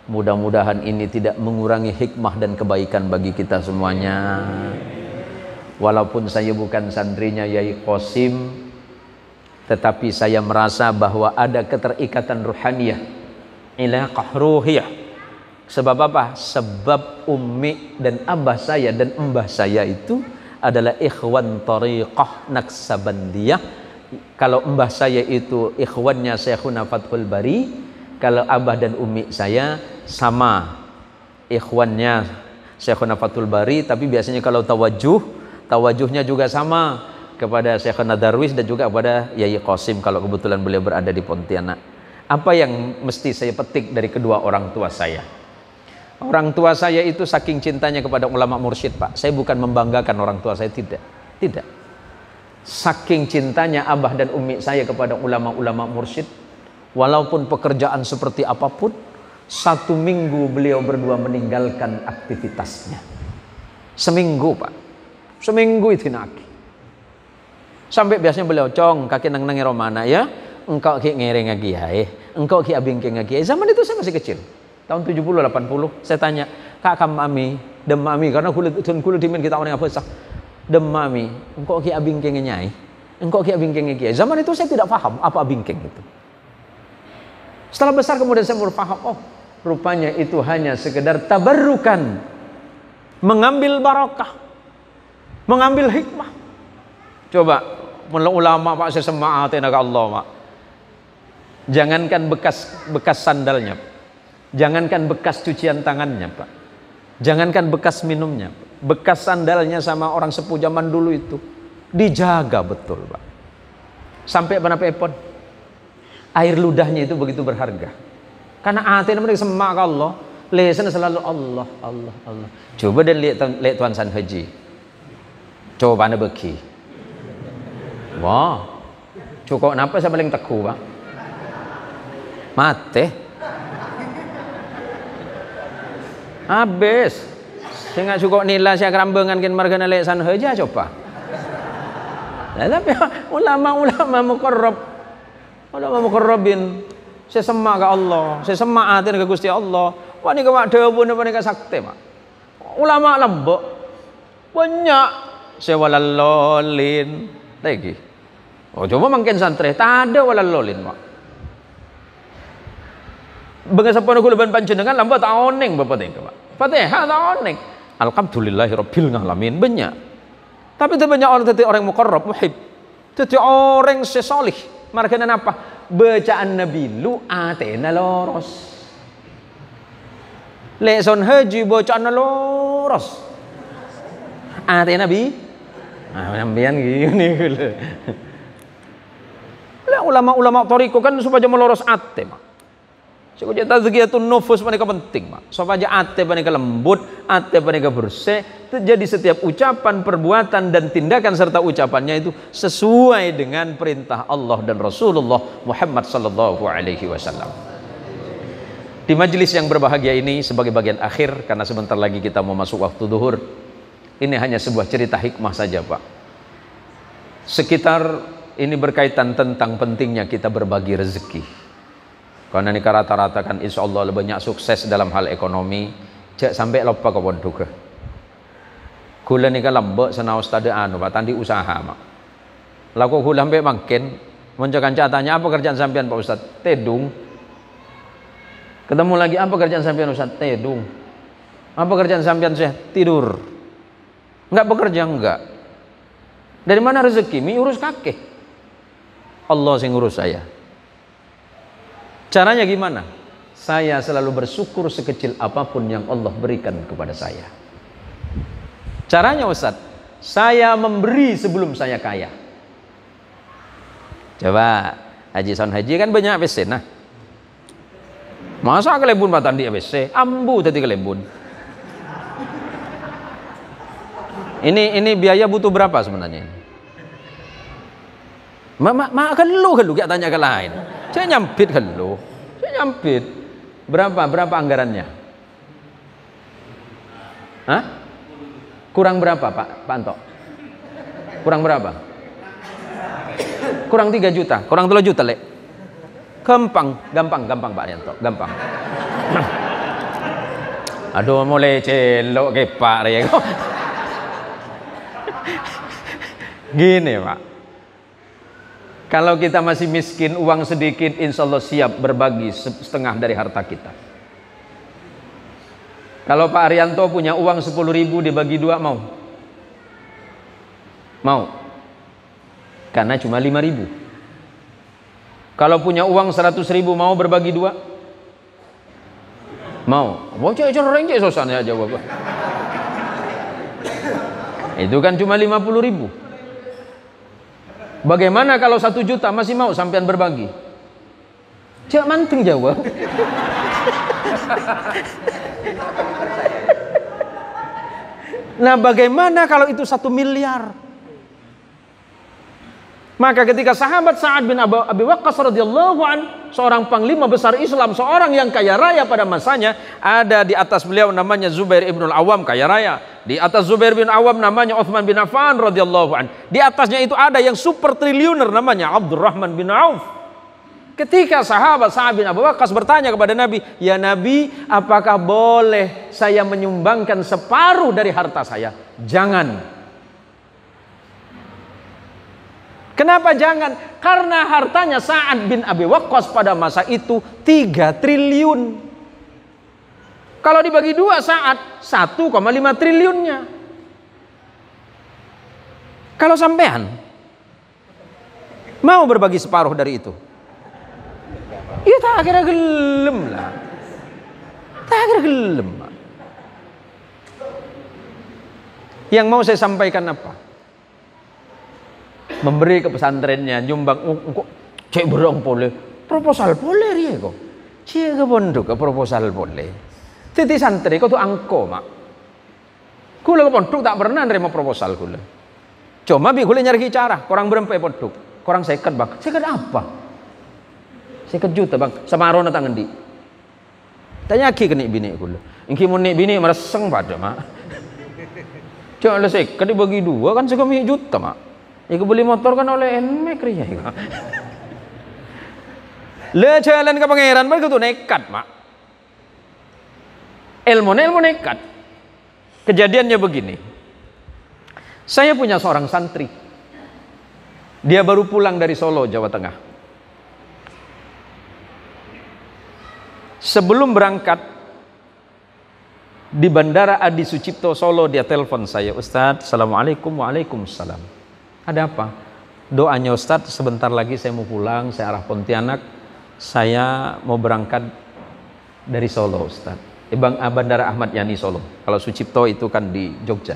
mudah-mudahan ini tidak mengurangi hikmah dan kebaikan bagi kita semuanya. Walaupun saya bukan santrinya Yai Qasim, tetapi saya merasa bahwa ada keterikatan ruhaniyah, ilaqah ruhiyah. Sebab apa? Sebab ummi dan abah saya dan embah saya itu adalah ikhwan tariqah Naksabandiyah. Kalau mbah saya itu ikhwannya Syekhuna Fathul Bari, kalau abah dan umi saya sama ikhwannya Syekhuna Fathul Bari, tapi biasanya kalau tawajuhnya juga sama kepada Syekhuna Darwis dan juga kepada Yai Qasim kalau kebetulan beliau berada di Pontianak. Apa yang mesti saya petik dari kedua orang tua saya? Orang tua saya itu saking cintanya kepada ulama mursyid, Pak. Saya bukan membanggakan orang tua saya, tidak. Saking cintanya abah dan umi saya kepada ulama-ulama mursyid, walaupun pekerjaan seperti apapun, 1 minggu beliau berdua meninggalkan aktivitasnya. Seminggu, Pak. Seminggu itu naki. Sampai biasanya beliau, "Cong, kaki nang-nangi romana ya, engkau ki ngereng lagi ya, engkau ki abingkeng lagi." Zaman itu saya masih kecil. Tahun 70 80 saya tanya, "Kak kam mami, dem mami karena kulit dimin kita orang apa sah. Dem mami, engkau ki abingkeng nyai, engkau ki abingkeng kiai." Zaman itu saya tidak paham apa abingkeng itu. Setelah besar kemudian saya baru paham, oh, rupanya itu hanya sekedar tabarrukan, mengambil barakah, mengambil hikmah. Coba ulama Pak, saya semaat tenaga Allah, Pak. Jangankan bekas sandalnya, jangankan bekas cucian tangannya, Pak. Jangankan bekas minumnya, bekas sandalnya sama orang sepuh zaman dulu itu dijaga betul, Pak. Sampai mana pepon, air ludahnya itu begitu berharga. Karena hati mereka semak Allah, lesan selalu Allah, Allah, Allah. Coba dan lihat Tuan San Haji. Coba anda beki. Wah, cukup kenapa saya paling teku, Pak? Mate. Habis. Saya nggak cukup nilai saya kerambengan kan marga nilai San Haji coba. Nah, tapi ulama muqarrabin, saya semak ke Allah, saya semak hati ke Gusti Allah. Wah ini kewak dewa ini ke sakti, Pak. Ulama lembek banyak. Saya walalolin lagi. Oh coba mungkin santri, tak ada walalolin, Pak. Bengasapan aku leban panjenengan lambat tak oneng Bapak tengok, Pak. Fatihah tak oneng. Alhamdulillahirabbil alamin banyak. Tapi itu banyak orang muqarrab, muhib. Itu orang sesolih. Markanya apa? bacaan Nabi lu atena loros. Lek son haji bacaan loros. Atena Nabi. Sampean gini lho. Lah ulama-ulama thariqah kan supaya meloros ate, Mak. Supaya tazkiyatun nufus panika penting, Mak. Supaya ate panika lembut, ate panika bersih. Jadi setiap ucapan, perbuatan dan tindakan serta ucapannya itu sesuai dengan perintah Allah dan Rasulullah Muhammad sallallahu alaihi wasallam. Di majelis yang berbahagia ini sebagai bagian akhir, karena sebentar lagi kita mau masuk waktu zuhur. Ini hanya sebuah cerita hikmah saja, Pak. Sekitar ini berkaitan tentang pentingnya kita berbagi rezeki. Karena ini rata-rata kan insya Allah banyak sukses dalam hal ekonomi. Cek sampai lupa ke pondok. Kula ni kalau mbak senau stade anu Pak tandi usaha Mak. Laku kula sampai makin menjakan catanya apa kerjaan sampean Pak Ustad? Tedung. Ketemu lagi apa kerjaan sampean Ustad? Tedung. Apa kerjaan sampean saya? Tidur. Enggak bekerja enggak. Dari mana rezeki? Mi urus kakek. Allah sing ngurus saya. Caranya gimana? Saya selalu bersyukur sekecil apapun yang Allah berikan kepada saya. Caranya Ustaz, saya memberi sebelum saya kaya. Coba Haji Son Haji kan banyak ABC nah. Masa kelebun batan di ABC? Ambu tadi kelebun. Ini biaya butuh berapa sebenarnya? Mak kan lu gak tanya ke lain. Saya nyampit kan lu. Saya nyampit. Berapa anggarannya? Hah? Kurang berapa Pak Anto? Kurang berapa? Kurang 3 juta. Kurang 3 juta lek. Gampang Pak Anto, gampang. Aduh mulai celok ke Pak Rego. Gini Pak, kalau kita masih miskin uang sedikit insya Allah siap berbagi setengah dari harta kita. Kalau Pak Arianto punya uang 10.000 dibagi 2 mau? Mau? Karena cuma 5.000. Kalau punya uang 100.000 mau berbagi 2? Mau? Mau cek sosannya aja Bapak. Itu kan cuma 50.000. Bagaimana kalau 1 juta masih mau sampean berbagi? Cek manteng jawab. Nah bagaimana kalau itu 1 miliar? Maka ketika sahabat Sa'ad bin Abi Waqqas radhiyallahu an, seorang panglima besar Islam, seorang yang kaya raya pada masanya, ada di atas beliau namanya Zubair ibn al-Awwam kaya raya. Di atas Zubair bin Awwam namanya Uthman bin Affan radhiyallahu an. Di atasnya itu ada yang super triliuner namanya Abdurrahman bin Auf. Ketika sahabat Sa'ad bin Abi Waqqas bertanya kepada Nabi, "Ya Nabi, apakah boleh saya menyumbangkan separuh dari harta saya?" Jangan. Kenapa jangan? Karena hartanya Sa'ad bin Abi Waqqas pada masa itu 3 triliun. Kalau dibagi 2 Sa'ad 1,5 triliunnya. Kalau sampean mau berbagi separuh dari itu, ya tak kira gelem lah. Tak kira gelem. Yang mau saya sampaikan apa? Memberi ke pesantrennya nyumbang kok cek berong boleh proposal boleh ya kok cek ke pondok ke proposal boleh titi santri kok tuh angko Mak kula ke pondok tak pernah nerima proposal kula cuma bi kula nyari cara korang berempe pondok korang seket Bang seket apa 50 juta Bang sama arona tangan di tanya ki kenik bini kula ingki mun nik bini mereseng pada Mak cuma le seket dibagi 2 kan 1 juta Mak. Ya beli motor kan oleh NMAX ya. Le jalan ke pangeran mereka tuh nekat Mak. Ilmu nekat. Kejadiannya begini. Saya punya seorang santri. Dia baru pulang dari Solo, Jawa Tengah. Sebelum berangkat di Bandara Adi Sucipto Solo dia telepon saya, "Ustadz, Assalamualaikum." "Waalaikumsalam." "Ada apa?" Doanya Ustadz, sebentar lagi saya mau pulang, saya arah Pontianak, saya mau berangkat dari Solo Ustadz. Bandara Ahmad Yani Solo. Kalau Sucipto itu kan di Jogja.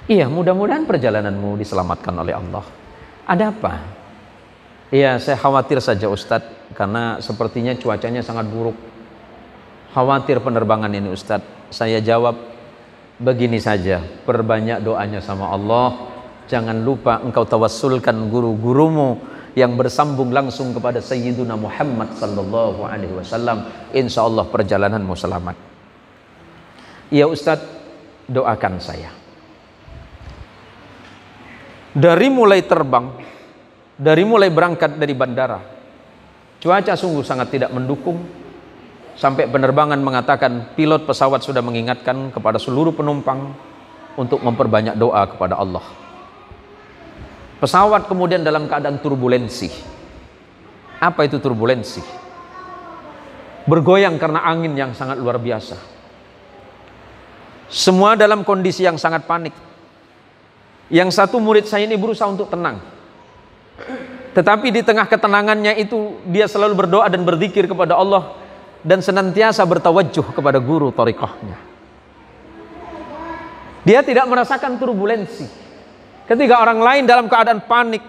Iya, mudah-mudahan perjalananmu diselamatkan oleh Allah. Ada apa? Iya, saya khawatir saja Ustadz, karena sepertinya cuacanya sangat buruk. Khawatir penerbangan ini Ustadz. Saya jawab, begini saja, perbanyak doanya sama Allah. Jangan lupa engkau tawassulkan guru-gurumu yang bersambung langsung kepada Sayyiduna Muhammad sallallahu alaihi wasallam. Insya Allah perjalananmu selamat. Ya Ustadz, doakan saya. Dari mulai terbang, dari mulai berangkat dari bandara, cuaca sungguh sangat tidak mendukung. Sampai penerbangan mengatakan, pilot pesawat sudah mengingatkan kepada seluruh penumpang untuk memperbanyak doa kepada Allah. Pesawat kemudian dalam keadaan turbulensi. Apa itu turbulensi? Bergoyang karena angin yang sangat luar biasa. Semua dalam kondisi yang sangat panik. Yang satu murid saya ini berusaha untuk tenang. Tetapi di tengah ketenangannya itu dia selalu berdoa dan berzikir kepada Allah dan senantiasa bertawajjuh kepada guru thariqahnya. Dia tidak merasakan turbulensi. Ketika orang lain dalam keadaan panik,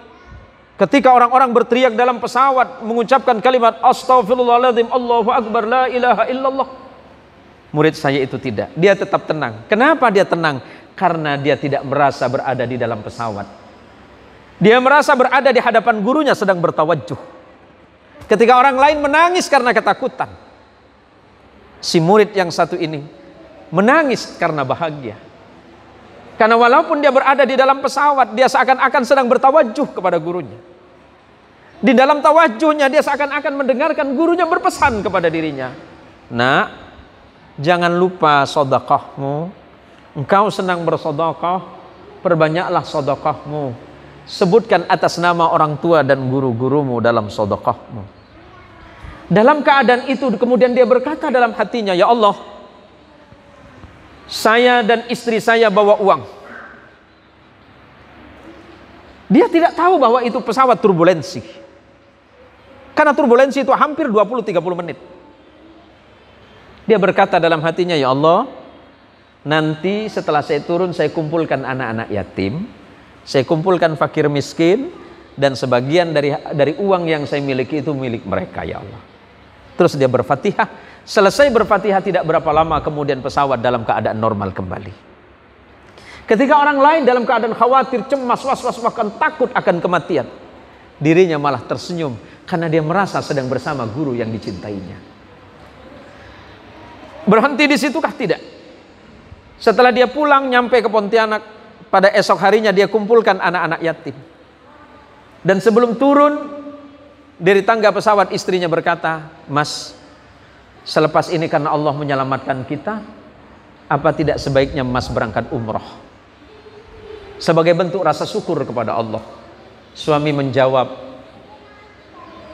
ketika orang-orang berteriak dalam pesawat mengucapkan kalimat Astaghfirullahaladzim, Allahu Akbar, la ilaha illallah, murid saya itu tidak. Dia tetap tenang. Kenapa dia tenang? Karena dia tidak merasa berada di dalam pesawat. Dia merasa berada di hadapan gurunya sedang bertawajjuh. Ketika orang lain menangis karena ketakutan, si murid yang satu ini menangis karena bahagia. Karena walaupun dia berada di dalam pesawat, dia seakan-akan sedang bertawajjuh kepada gurunya. Di dalam tawajjuhnya dia seakan-akan mendengarkan gurunya berpesan kepada dirinya. Nak, jangan lupa sedekahmu. Engkau senang bersedekah, perbanyaklah sedekahmu. Sebutkan atas nama orang tua dan guru-gurumu dalam sedekahmu. Dalam keadaan itu kemudian dia berkata dalam hatinya, ya Allah, saya dan istri saya bawa uang. Dia tidak tahu bahwa itu pesawat turbulensi. Karena turbulensi itu hampir 20-30 menit. Dia berkata dalam hatinya, ya Allah, nanti setelah saya turun saya kumpulkan anak-anak yatim, saya kumpulkan fakir miskin, dan sebagian dari uang yang saya miliki itu milik mereka, ya Allah. Terus dia berfatihah. Selesai berfatihah tidak berapa lama kemudian pesawat dalam keadaan normal kembali. Ketika orang lain dalam keadaan khawatir, cemas, was-was, bahkan takut akan kematian, dirinya malah tersenyum karena dia merasa sedang bersama guru yang dicintainya. Berhenti di situkah? Tidak. Setelah dia pulang nyampe ke Pontianak, pada esok harinya dia kumpulkan anak-anak yatim. Dan sebelum turun dari tangga pesawat, istrinya berkata, Mas, selepas ini karena Allah menyelamatkan kita, apa tidak sebaiknya Mas berangkat umroh sebagai bentuk rasa syukur kepada Allah? Suami menjawab,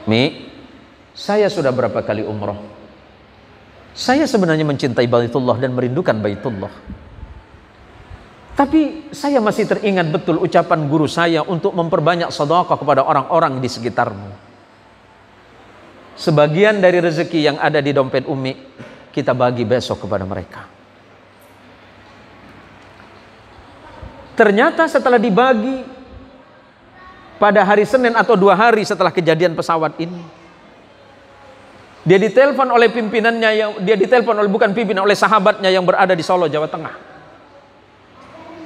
Mi, saya sudah berapa kali umroh. Saya sebenarnya mencintai Baitullah dan merindukan Baitullah. Tapi saya masih teringat betul ucapan guru saya untuk memperbanyak sedekah kepada orang-orang di sekitarmu. Sebagian dari rezeki yang ada di dompet Umi kita bagi besok kepada mereka. Ternyata setelah dibagi pada hari Senin atau 2 hari setelah kejadian pesawat ini, dia ditelepon oleh pimpinannya, oleh sahabatnya yang berada di Solo, Jawa Tengah.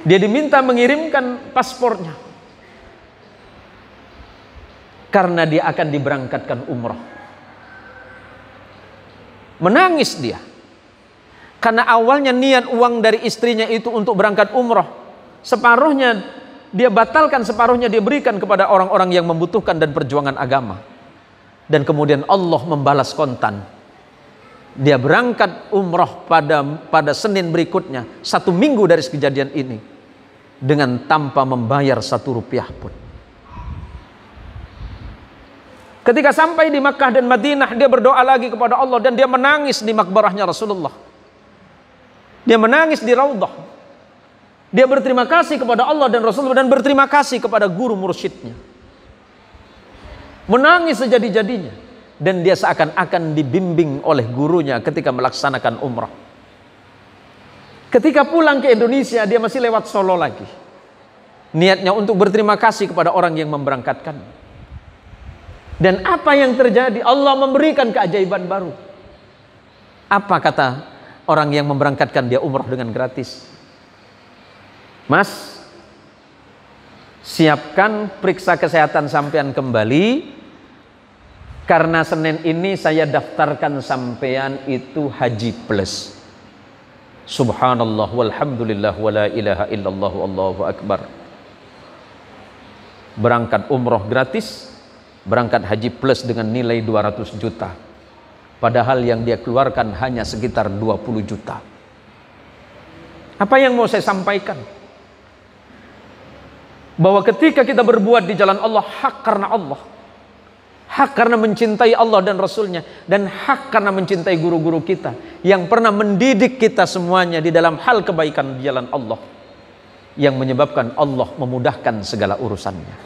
Dia diminta mengirimkan paspornya karena dia akan diberangkatkan umroh. Menangis dia karena awalnya niat uang dari istrinya itu untuk berangkat umroh, separuhnya dia batalkan, separuhnya dia berikan kepada orang-orang yang membutuhkan dan perjuangan agama. Dan kemudian Allah membalas kontan. Dia berangkat umroh pada Senin berikutnya, 1 minggu dari kejadian ini, dengan tanpa membayar 1 rupiah pun. Ketika sampai di Makkah dan Madinah, dia berdoa lagi kepada Allah dan dia menangis di makbarahnya Rasulullah. Dia menangis di Raudhah. Dia berterima kasih kepada Allah dan Rasulullah dan berterima kasih kepada guru mursyidnya. Menangis sejadi-jadinya. Dan dia seakan-akan dibimbing oleh gurunya ketika melaksanakan umrah. Ketika pulang ke Indonesia, dia masih lewat Solo lagi. Niatnya untuk berterima kasih kepada orang yang memberangkatkan. Dan apa yang terjadi? Allah memberikan keajaiban baru. Apa kata orang yang memberangkatkan dia umrah dengan gratis? Mas, siapkan periksa kesehatan sampean kembali, karena Senin ini saya daftarkan sampean itu haji plus. Subhanallah walhamdulillah wala ilaha illallah wallahu akbar. Berangkat umroh gratis, berangkat haji plus dengan nilai 200 juta. Padahal yang dia keluarkan hanya sekitar 20 juta. Apa yang mau saya sampaikan? Bahwa ketika kita berbuat di jalan Allah, hak karena Allah, hak karena mencintai Allah dan Rasulnya, dan hak karena mencintai guru-guru kita yang pernah mendidik kita semuanya di dalam hal kebaikan di jalan Allah, yang menyebabkan Allah memudahkan segala urusannya.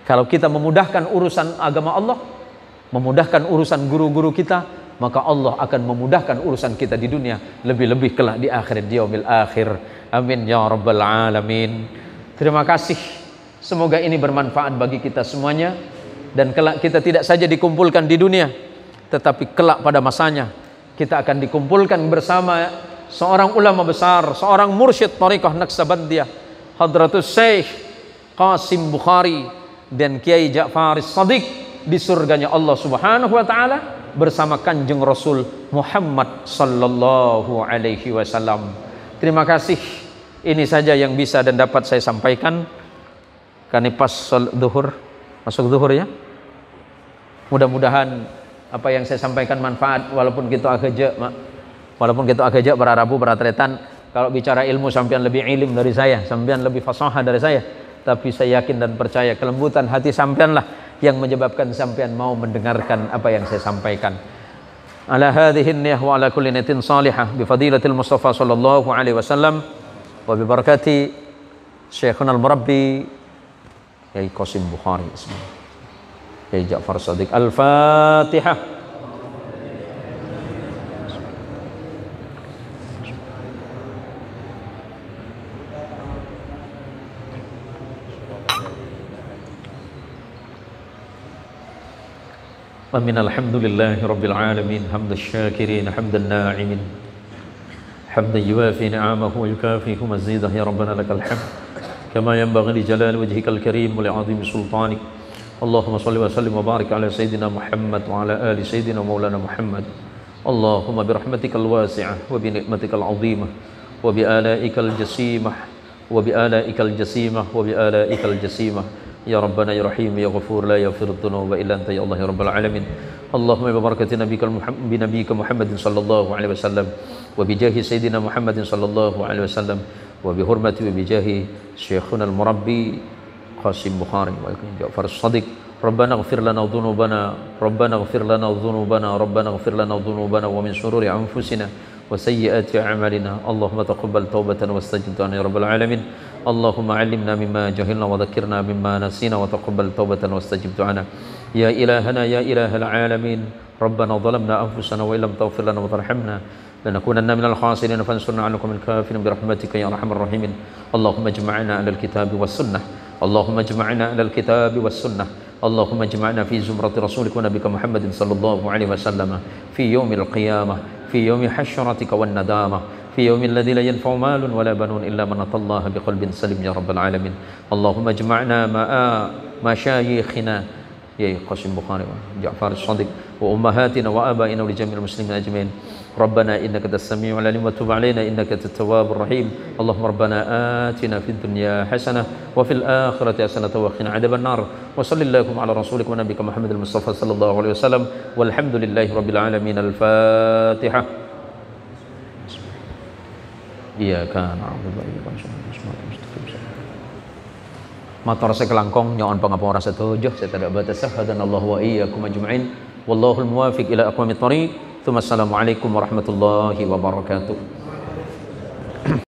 Kalau kita memudahkan urusan agama Allah, memudahkan urusan guru-guru kita, maka Allah akan memudahkan urusan kita di dunia, lebih-lebih kelak di akhirat, di yaumil akhir. Amin ya rabbal alamin. Terima kasih. Semoga ini bermanfaat bagi kita semuanya. Dan kelak kita tidak saja dikumpulkan di dunia, tetapi kelak pada masanya kita akan dikumpulkan bersama seorang ulama besar, seorang mursyid Thariqah Naqsabandiyah, Hadratus Syekh Qasim Bukhari dan Kiai Ja'far As-Shadiq di surganya Allah Subhanahu wa taala bersama Kanjeng Rasul Muhammad sallallahu alaihi wasallam. Terima kasih. Ini saja yang bisa dan dapat saya sampaikan. Karena pas zuhur, masuk zuhur ya. Mudah-mudahan apa yang saya sampaikan manfaat, walaupun kita agak berarabu beratretan. Kalau bicara ilmu sampean lebih ilim dari saya, sampean lebih fasahah dari saya. Tapi saya yakin dan percaya kelembutan hati sampean lah yang menyebabkan sampean mau mendengarkan apa yang saya sampaikan. Ala hadhihi niyyah wa ala kulli niyatin salihah bi fadilatil Mustafa sallallahu alaihi wasallam. Wabibarakati Syekhuna al-Murabbi Kiai Qasim Bukhari, Kiai Ja'far As-Shadiq. Al-Fatihah. Amin. Alhamdulillahi rabbil alamin, hamdasy syakirin, hamdan na'imin, حمدا يوافي نعمه ويكافئ مزيده. يا ربنا لك الحمد كما ينبغي لجلال وجهك الكريم ولعظيم سلطانك. اللهم صل وسلم وبارك على سيدنا محمد وعلى آل سيدنا مولانا محمد. اللهم برحمتك الواسعة وبنعمتك العظيمة وبآلائك الجسيمة وبآلائك الجسيمة يا ربنا يا رحيم يا غفور لا يغفر الذنوب إلا أنت يا الله يا رب العالمين. اللهم ببركة نبيك محمد صلى الله عليه وسلم وبجاه سيدنا محمد صلى الله عليه وسلم وبحرمة وبجاه شيخنا المربي قاسم بخاري وجعفر الصديق. ربنا اغفر لنا ذنوبنا ربنا اغفر لنا ذنوبنا ربنا اغفر لنا ذنوبنا ومن شرور أنفسنا وسيئات أعمالنا. اللهم تقبل توبة واستجب دعاءنا يا رب العالمين. اللهم علمنا مما جهلنا وذكرنا مما نسينا وتقبل توبة واستجب دعاءنا يا إلهنا يا إله العالمين. ربنا ظلمنا أنفسنا وإن لم تغفر لنا وترحمنا لنكونن من الخاسرين فانصرنا على القوم الكافرين برحمتك يا أرحم الراحمين. اللهم اجمعنا على الكتاب والسنة اللهم اجمعنا على الكتاب والسنة اللهم اجمعنا في زمرة رسولك ونبيك محمد صلى الله عليه وسلم في يوم القيامة في يوم حشرتك والندامة في يوم الذي لا ينفع مال ولا بنون إلا من أتى الله بقلب سليم يا رب العالمين. اللهم اجمعنا مع مشايخنا يا قاسم بخاري وجعفر الصديق وأمهاتنا وآبائنا ولجميع المسلمين أجمعين. ربنا إنك أنت السميع العليم وتب علينا إنك أنت التواب الرحيم. اللهم ربنا آتنا في الدنيا حسنة وفي الآخرة حسنة وقنا عذاب النار. وصلى اللهم على رسولك ونبيك محمد المصطفى صلى الله عليه وسلم والحمد لله رب العالمين. الفاتحة. إياك نعبد وإياك نستعين. Matur saya kelangkong nyaon pangapura setujuh saya tidak batas dan Allah wa iyyakum ajma'in wallahul muwafiq ila aqwamit thariq. Assalamualaikum warahmatullahi wabarakatuh.